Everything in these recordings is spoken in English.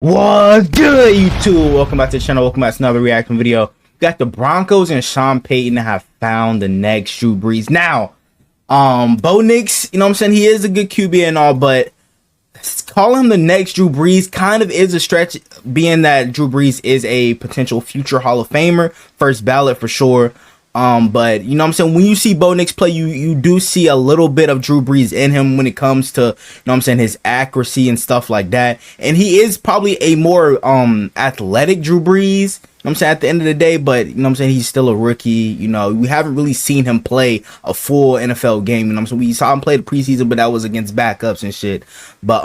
What's good, YouTube? Welcome back to the channel. Welcome back to another reaction video. Got the Broncos and Sean Payton have found the next Drew Brees. Now, Bo Nix, you know what I'm saying? He is a good QB and all, but calling him the next Drew Brees kind of is a stretch, being that Drew Brees is a potential future Hall of Famer, first ballot for sure. But you know what I'm saying, when you see Bo Nix play, you do see a little bit of Drew Brees in him when it comes to, you know what I'm saying, his accuracy and stuff like that. And he is probably a more athletic Drew Brees, you know what I'm saying, at the end of the day, but you know what I'm saying, he's still a rookie. You know, we haven't really seen him play a full NFL game. You know what I'm saying? We saw him play the preseason, but that was against backups and shit. But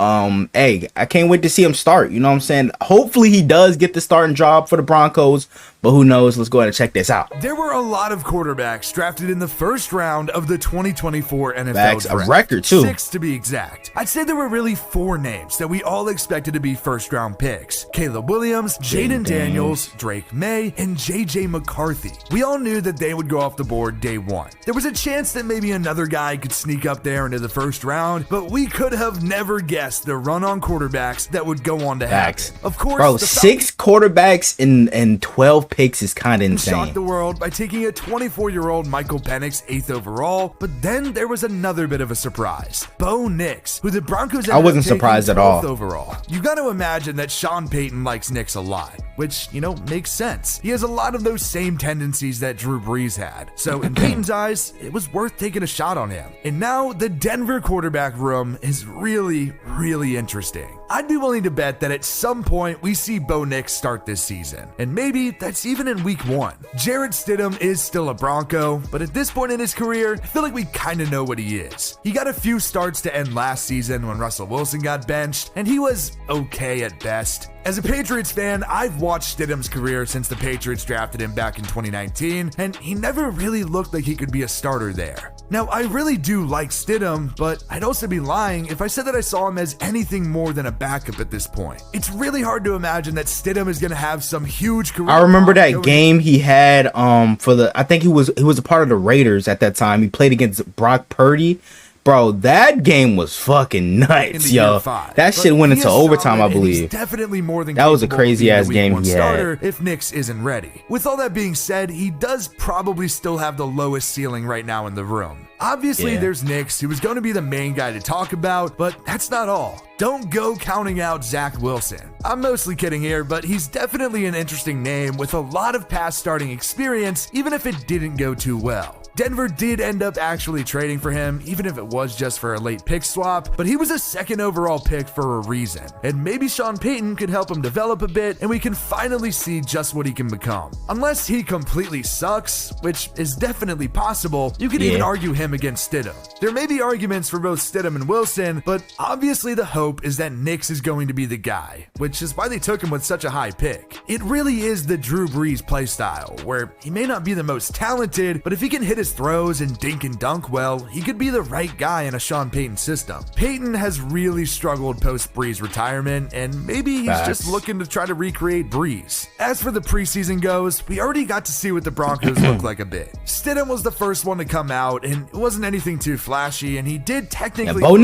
hey, I can't wait to see him start. You know what I'm saying? Hopefully he does get the starting job for the Broncos, but who knows? Let's go ahead and check this out. There were a lot of quarterbacks drafted in the first round of the 2024 NFL Facts, draft. a record too. 6 to be exact. I'd say there were really 4 names that we all expected to be first round picks: Caleb Williams, Jaden Daniels, Drake May, and JJ McCarthy. We all knew that they would go off the board day one. There was a chance that maybe another guy could sneak up there into the first round, but we could have never guessed the run on quarterbacks that would go on to happen. Of course, bro, 6 quarterbacks and 12 picks is kind of insane. Shocked the world by taking a 24-year-old Michael Penix 8th overall, but then there was another bit of a surprise: Bo Nix, who the Broncos I wasn't surprised at all. Overall. You got to imagine that Sean Payton likes Nix a lot, which, you know, makes sense. He has a lot of those same tendencies that Drew Brees had. So in Payton's eyes, it was worth taking a shot on him. And now the Denver quarterback room is really interesting. I'd be willing to bet that at some point we see Bo Nix start this season, and maybe that's even in week 1. Jarrett Stidham is still a Bronco, but at this point in his career, I feel like we kind of know what he is. He got a few starts to end last season when Russell Wilson got benched, and he was okay at best. As a Patriots fan, I've watched Stidham's career since the Patriots drafted him back in 2019, and he never really looked like he could be a starter there. Now, I really do like Stidham, but I'd also be lying if I said that I saw him as anything more than a backup at this point. It's really hard to imagine that Stidham is going to have some huge career. I remember that game he had for the, I think he was a part of the Raiders at that time. He played against Brock Purdy. Bro, that game was fucking nuts, yo. That shit went into overtime, I believe. Definitely more than that was a crazy ass game he had. If Nix isn't ready. With all that being said, he does probably still have the lowest ceiling right now in the room. Obviously, there's Nix, who was going to be the main guy to talk about, but that's not all. Don't go counting out Zach Wilson. I'm mostly kidding here, but he's definitely an interesting name with a lot of past starting experience, even if it didn't go too well. Denver did end up actually trading for him, even if it was just for a late pick swap, but he was a 2nd overall pick for a reason. And maybe Sean Payton could help him develop a bit, and we can finally see just what he can become. Unless he completely sucks, which is definitely possible, you could even argue him against Stidham. There may be arguments for both Stidham and Wilson, but obviously the hope is that Nix is going to be the guy, which is why they took him with such a high pick. It really is the Drew Brees playstyle, where he may not be the most talented, but if he can hit his throws and dink and dunk well, he could be the right guy in a Sean Payton system. Payton has really struggled post Brees retirement, and maybe he's just looking to try to recreate Brees. As for the preseason goes, we already got to see what the Broncos look like a bit. Stidham was the first one to come out, and it wasn't anything too flashy, and he did technically Bo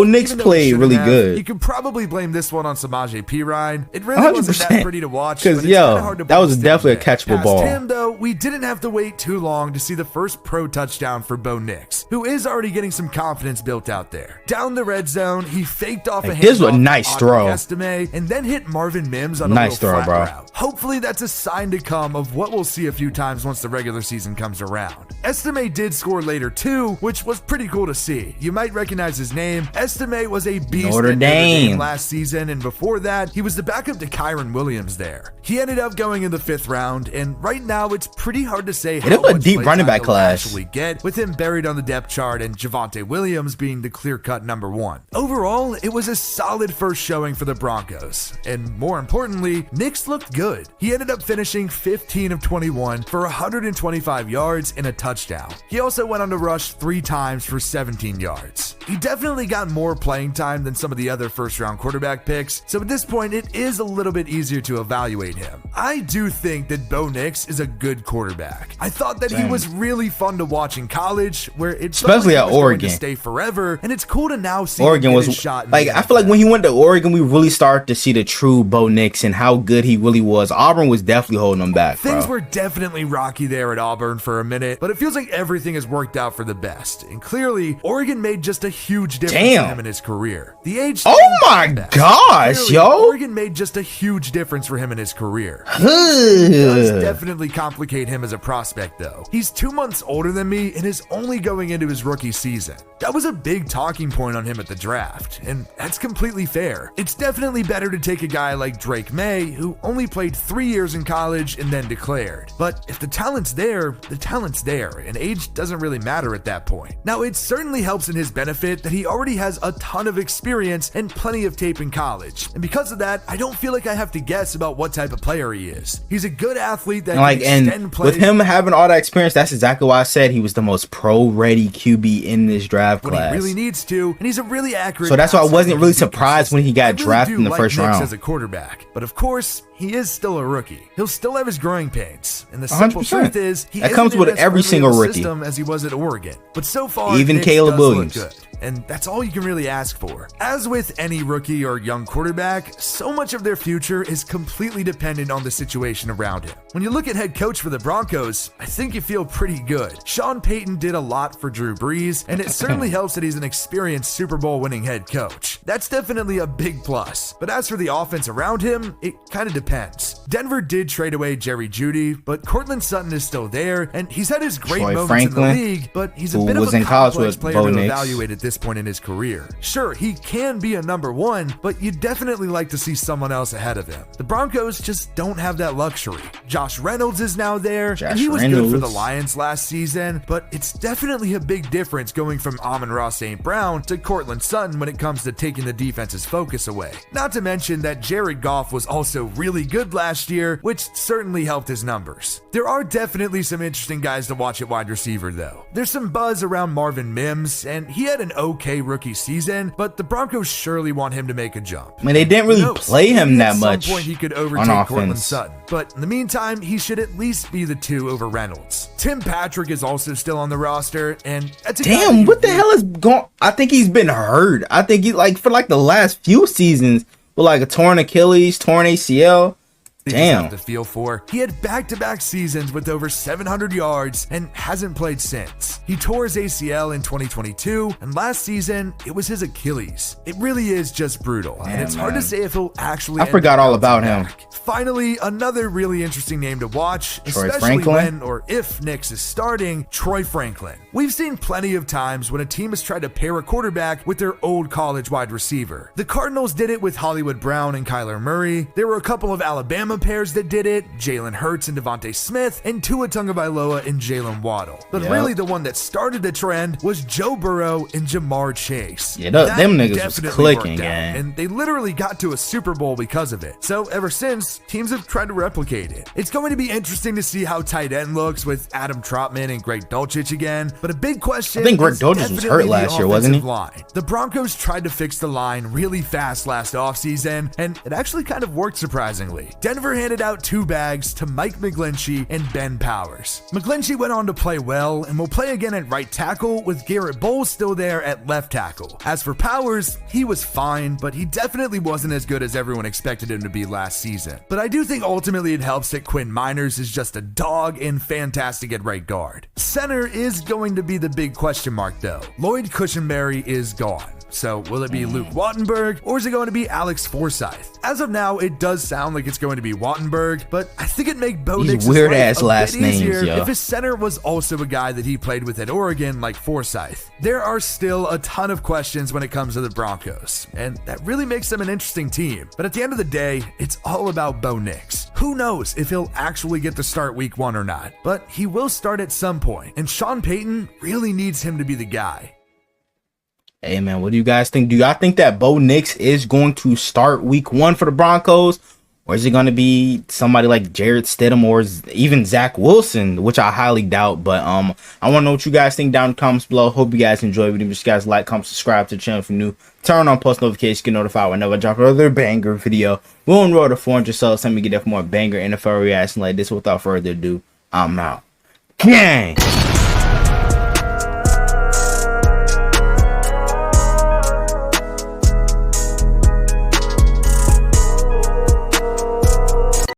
Nix played really good. You could probably blame this one on Samaje Perine. It really wasn't that pretty to watch, because that was definitely a catchable ball. Past him, though, we didn't have to wait too long to see the first pro touchdown for Bo Nix, who is already getting some confidence built out there. Down the red zone, he faked off a handoff. This was a nice throw. Estime, and then hit Marvin Mims on a nice little flat route. Hopefully that's a sign to come of what we'll see a few times once the regular season comes around. Estime did score later too, which was pretty cool to see. You might recognize his name. Estime was a beast Notre Dame last season, and before that, he was the backup to Kyron Williams there. He ended up going in the 5th round, and right now it's pretty hard to say how much a deep running back class actually get, with him buried on the depth chart and Javonte Williams being the clear-cut number 1. Overall, it was a solid first showing for the Broncos, and more importantly, Nix looked good. He ended up finishing 15 of 21 for 125 yards and a touchdown. He also went on to rush 3 times for 17 yards. He definitely got more playing time than some of the other first-round quarterback picks, so at this point, it is a little bit easier to evaluate him. I do think that Bo Nix is a good quarterback. I thought that he was really far fun to watch in college, where it's especially at Oregon, to stay forever, and it's cool to now see Oregon was shot like, I feel like when he went to Oregon, we really started to see the true Bo Nix and how good he really was. Auburn was definitely holding him back. Things were definitely rocky there at Auburn for a minute, but it feels like everything has worked out for the best. And clearly, Oregon made just a huge difference for him in his career. The age. Oh my gosh, clearly, yo! Oregon made just a huge difference for him in his career. It does definitely complicate him as a prospect, though. He's 2 months older than me and is only going into his rookie season. That was a big talking point on him at the draft, and that's completely fair. It's definitely better to take a guy like Drake May, who only played 3 years in college and then declared. But if the talent's there, the talent's there, and age doesn't really matter at that point. Now, it certainly helps in his benefit that he already has a ton of experience and plenty of tape in college. And because of that, I don't feel like I have to guess about what type of player he is. He's a good athlete that can extend plays. With him having all that experience, that's exactly why I said he was the most pro-ready QB in this draft class. He really needs to, and he's a really accurate. So that's why I wasn't really surprised when he got drafted in the first round. As a quarterback, but of course, he is still a rookie. He'll still have his growing pains, and the simple 100%. truth is, he that comes with every single rookie, system as he was at Oregon. But so far, even Nick Caleb does Williams. look good. And that's all you can really ask for. As with any rookie or young quarterback, so much of their future is completely dependent on the situation around him. When you look at head coach for the Broncos, I think you feel pretty good. Sean Payton did a lot for Drew Brees, and it certainly helps that he's an experienced Super Bowl winning head coach. That's definitely a big plus. But as for the offense around him, it kind of depends. Denver did trade away Jerry Jeudy, but Cortland Sutton is still there, and he's had his great moments in the league, but he's a bit of a complex player to evaluate at this point in his career. Sure, he can be a number one, but you'd definitely like to see someone else ahead of him. The Broncos just don't have that luxury. Josh Reynolds is now there, and he was good for the Lions last season, but it's definitely a big difference going from Amon-Ra St. Brown to Cortland Sutton when it comes to taking the defense's focus away. Not to mention that Jared Goff was also really good last year, which certainly helped his numbers. There are definitely some interesting guys to watch at wide receiver, though. There's some buzz around Marvin Mims, and he had an okay rookie season, but the Broncos surely want him to make a jump. I mean, they didn't really play him that much. At some point, he could overtake Cortland Sutton, but in the meantime, he should at least be the 2 over Reynolds. Tim Patrick is also still on the roster, and that's damn. What the hell is going? I think he's been hurt. I think he for the last few seasons with a torn Achilles, torn ACL. Damn. To feel for. He had back-to-back seasons with over 700 yards and hasn't played since. He tore his ACL in 2022, and last season, it was his Achilles. It really is just brutal, and it's hard to say if he'll actually. I forgot all about him. Finally, another really interesting name to watch, especially when or if Nix is starting, Troy Franklin. We've seen plenty of times when a team has tried to pair a quarterback with their old college wide receiver. The Cardinals did it with Hollywood Brown and Kyler Murray. There were a couple of Alabama pairs that did it, Jalen Hurts and Devontae Smith, and Tua Tagovailoa and Jalen Waddle. But really the one that started the trend was Joe Burrow and Jamar Chase. Yeah, them niggas was clicking, man. And they literally got to a Super Bowl because of it. So ever since, teams have tried to replicate it. It's going to be interesting to see how tight end looks with Adam Trautman and Greg Dulcich again, but a big question, I think Greg Dulcich was hurt last year, wasn't he? Line. The Broncos tried to fix the line really fast last offseason, and it actually kind of worked surprisingly. Denver handed out 2 bags to Mike McGlinchey and Ben Powers. McGlinchey went on to play well and will play again at right tackle with Garrett Bowles still there at left tackle. As for Powers, he was fine, but he definitely wasn't as good as everyone expected him to be last season. But I do think ultimately it helps that Quinn Miners is just a dog and fantastic at right guard. Center is going to be the big question mark though. Lloyd Cushenberry is gone. So will it be Luke Wattenberg or is it going to be Alex Forsyth? As of now, it does sound like it's going to be Wattenberg, but I think it'd make Bo Nix's weird ass life a bit last easier names, if his center was also a guy that he played with at Oregon like Forsyth. There are still a ton of questions when it comes to the Broncos, and that really makes them an interesting team. But at the end of the day, it's all about Bo Nix. Who knows if he'll actually get to start week 1 or not, but he will start at some point, and Sean Payton really needs him to be the guy. Hey man, what do you guys think? Do y'all think that Bo Nix is going to start week 1 for the Broncos? Or is it going to be somebody like Jarrett Stidham or even Zach Wilson, which I highly doubt. But I want to know what you guys think down in the comments below. Hope you guys enjoy it. If you guys like, comment, subscribe to the channel if you're new. Turn on post notifications, get notified whenever I drop another banger video. We're on the road to 400 subs. Let me get there for more banger NFL reaction like this. Without further ado, I'm out. Gang!